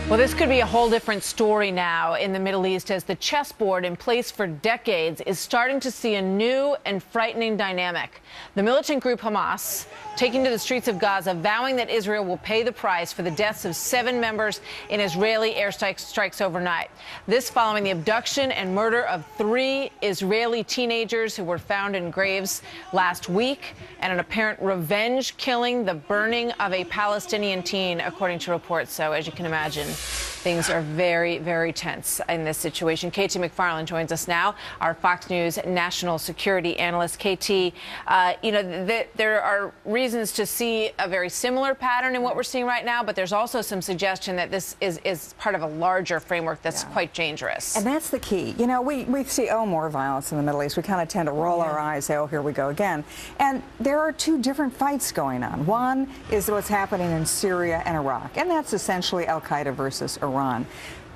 Well, this could be a whole different story now in the Middle East as the chessboard in place for decades is starting to see a new and frightening dynamic. The militant group Hamas taking to the streets of Gaza, vowing that Israel will pay the price for the deaths of 7 members in Israeli airstrikes overnight. This following the abduction and murder of 3 Israeli teenagers who were found in graves last week, and an apparent revenge killing, the burning of a Palestinian teen, according to reports. So, as you can imagine, things are very, very tense in this situation. KT McFarland joins us now, our Fox News national security analyst. KT, there are reasons to see a very similar pattern in what we're seeing right now, but there's also some suggestion that this is part of a larger framework that's quite dangerous. And that's the key. You know, we see, more violence in the Middle East. We kind of tend to roll our eyes, say, oh, here we go again. And there are 2 different fights going on. One is what's happening in Syria and Iraq, and that's essentially al-Qaeda versus Iran.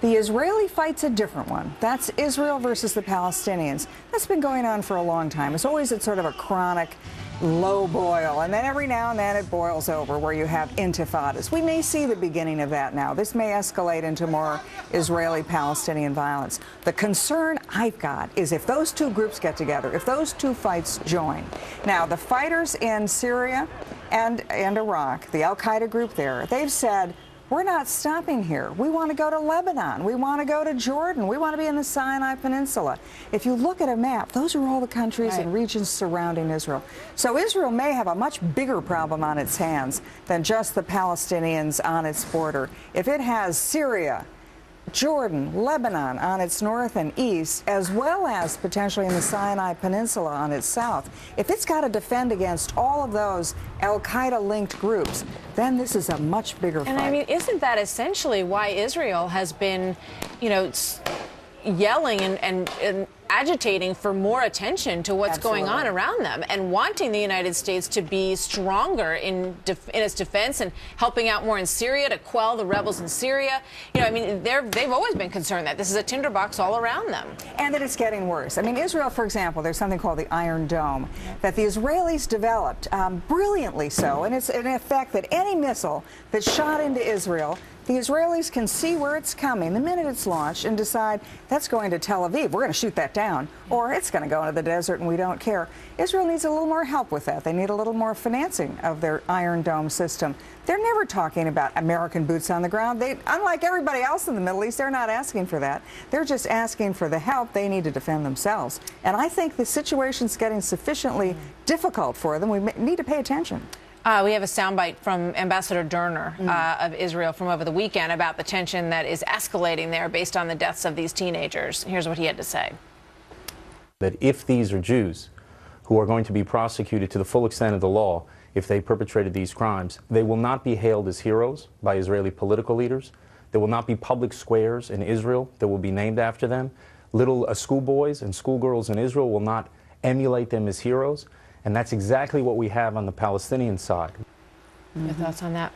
The Israeli fight's a different one. That's Israel versus the Palestinians. That's been going on for a long time. It's always sort of a chronic low boil, and then every now and then it boils over where you have intifadas. We may see the beginning of that now. This may escalate into more Israeli-Palestinian violence. The concern I've got is if those 2 groups get together, if those 2 fights join. Now, the fighters in Syria and Iraq, the al-Qaeda group there, they've said, we're not stopping here. We want to go to Lebanon. We want to go to Jordan. We want to be in the Sinai Peninsula. If you look at a map, those are all the countries and regions surrounding Israel. So Israel may have a much bigger problem on its hands than just the Palestinians on its border. If it has Syria, Jordan, Lebanon on its north and east, as well as potentially in the Sinai Peninsula on its south, if it's got to defend against all of those al-Qaeda-linked groups, then this is a much bigger fight. And I mean, isn't that essentially why Israel has been, yelling and agitating for more attention to what's going on around them, and wanting the United States to be stronger in its defense and helping out more in Syria to quell the rebels in Syria? They've always been concerned that this is a tinderbox all around them. And that it's getting worse. I mean, Israel, for example, there's something called the Iron Dome that the Israelis developed, brilliantly so, and it's in effect that any missile that's shot into Israel, the Israelis can see where it's coming the minute it's launched and decide that's going to Tel Aviv. We're going to shoot that down. Or it's going to go into the desert and we don't care. Israel needs a little more help with that. They need a little more financing of their Iron Dome system. They're never talking about American boots on the ground. Unlike everybody else in the Middle East, they're not asking for that. They're just asking for the help they need to defend themselves. And I think the situation's getting sufficiently difficult for them. We need to pay attention. We have a soundbite from Ambassador Derner of Israel from over the weekend about the tension that is escalating there based on the deaths of these teenagers. Here's what he had to say. That if these are Jews who are going to be prosecuted to the full extent of the law, if they perpetrated these crimes, they will not be hailed as heroes by Israeli political leaders. There will not be public squares in Israel that will be named after them. Little schoolboys and schoolgirls in Israel will not emulate them as heroes. And that's exactly what we have on the Palestinian side. Your thoughts on that?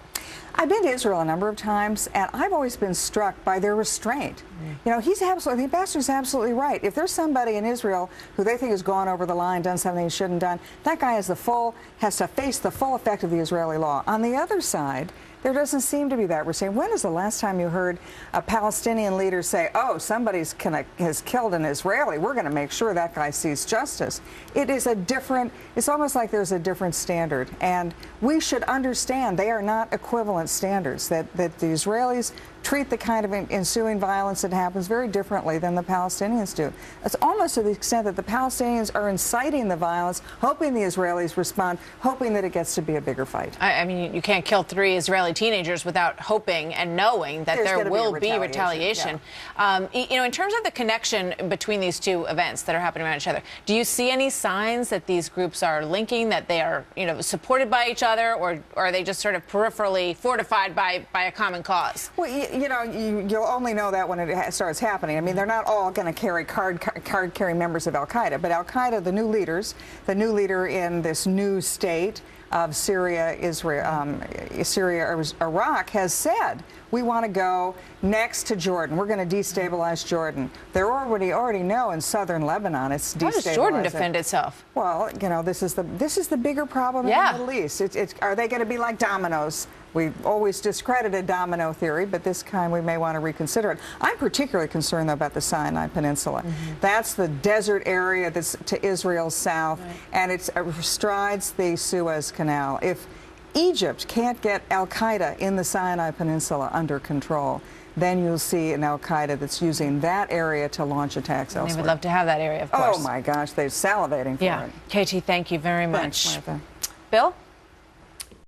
I've been to Israel a number of times, and I've always been struck by their restraint. The ambassador's absolutely right. If there's somebody in Israel who they think has gone over the line, done something he shouldn't have done, that guy has to face the full effect of the Israeli law. On the other side, there doesn't seem to be that. We're saying, when is the last time you heard a Palestinian leader say, oh, somebody's has killed an Israeli, we're going to make sure that guy sees justice? It's almost like there's a different standard. And we should understand they are not equivalent standards, that the Israelis treat the kind of ensuing violence that happens very differently than the Palestinians do. It's almost to the extent that the Palestinians are inciting the violence, hoping the Israelis respond, hoping that it gets to be a bigger fight. I mean, you can't kill 3 Israeli teenagers without hoping and knowing that there will be retaliation. Yeah. In terms of the connection between these 2 events that are happening around each other, do you see any signs that these groups are linking, that they are, supported by each other, or are they just sort of peripherally fortified by a common cause? Well, you'll only know that when it starts happening. I mean, they're not all going to carry card-carrying members of al-Qaeda, but al-Qaeda, the new leader in this new state of Syria, Iraq, has said, we want to go next to Jordan. We're going to destabilize Jordan. They're already know in southern Lebanon it's destabilized. How does Jordan defend itself? Well, this is the bigger problem in the Middle East. Are they going to be like dominoes We've always discredited domino theory, but this time we may want to reconsider it. I'm particularly concerned, though, about the Sinai Peninsula. That's the desert area that's to Israel's south, and it strides the Suez Canal. If Egypt can't get al-Qaeda in the Sinai Peninsula under control, then you'll see an al-Qaeda that's using that area to launch attacks elsewhere. They would love to have that area, of course. Oh, my gosh, they're salivating for it. Katie, thank you very much. Thanks, Martha. Bill?